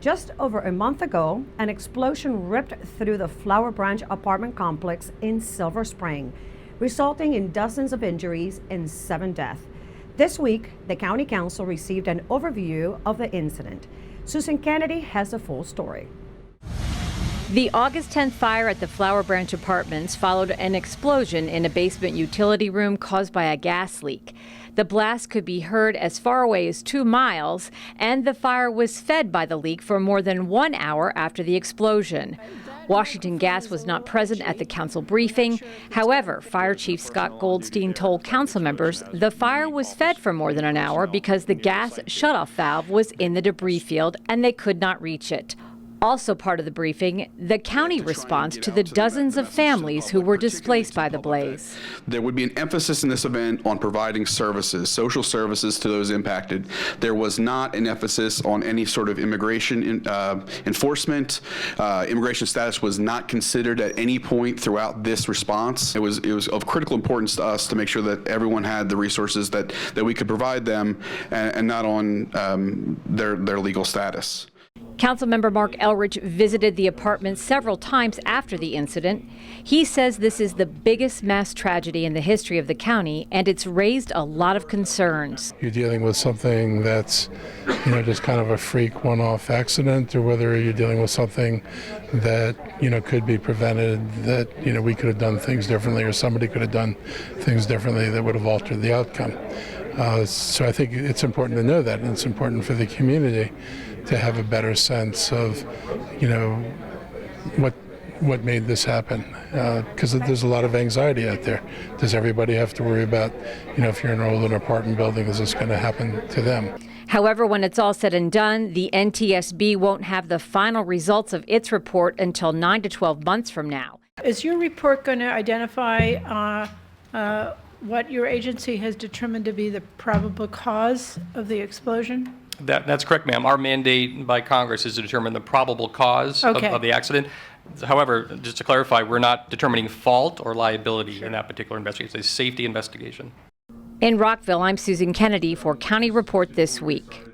Just over a month ago, an explosion ripped through the Flower Branch apartment complex in Silver Spring, resulting in dozens of injuries and 7 deaths. This week, the County Council received an overview of the incident. Susan Kenedy has the full story. The August 10th fire at the Flower Branch Apartments followed an explosion in a basement utility room caused by a gas leak. The blast could be heard as far away as 2 miles, and the fire was fed by the leak for more than 1 hour after the explosion. Washington Gas was not present at the council briefing. However, Fire Chief Scott Goldstein told council members the fire was fed for more than an hour because the gas shutoff valve was in the debris field and they could not reach it. Also part of the briefing, the county response to the dozens of families who were displaced by the blaze. There would be an emphasis in this event on providing services, social services to those impacted. There was not an emphasis on any sort of immigration enforcement. Immigration status was not considered at any point throughout this response. It was of critical importance to us to make sure that everyone had the resources that we could provide them and not on their legal status. Councilmember Mark Elrich visited the apartment several times after the incident. He says this is the biggest mass tragedy in the history of the county, and it's raised a lot of concerns. You're dealing with something that's, just kind of a freak one-off accident, or whether you're dealing with something that, could be prevented, that, we could have done things differently, or somebody could have done things differently that would have altered the outcome. So I think it's important to know that, and it's important for the community to have a better sense of, what made this happen, because there's a lot of anxiety out there. Does everybody have to worry about, if you're enrolled in an apartment building, is this going to happen to them? However, when it's all said and done, the NTSB won't have the final results of its report until 9 to 12 months from now. Is your report going to identify what your agency has determined to be the probable cause of the explosion? That's correct, ma'am. Our mandate by Congress is to determine the probable cause of the accident. However, just to clarify, we're not determining fault or liability in that particular investigation. It's a safety investigation. In Rockville, I'm Susan Kenedy for County Report This Week.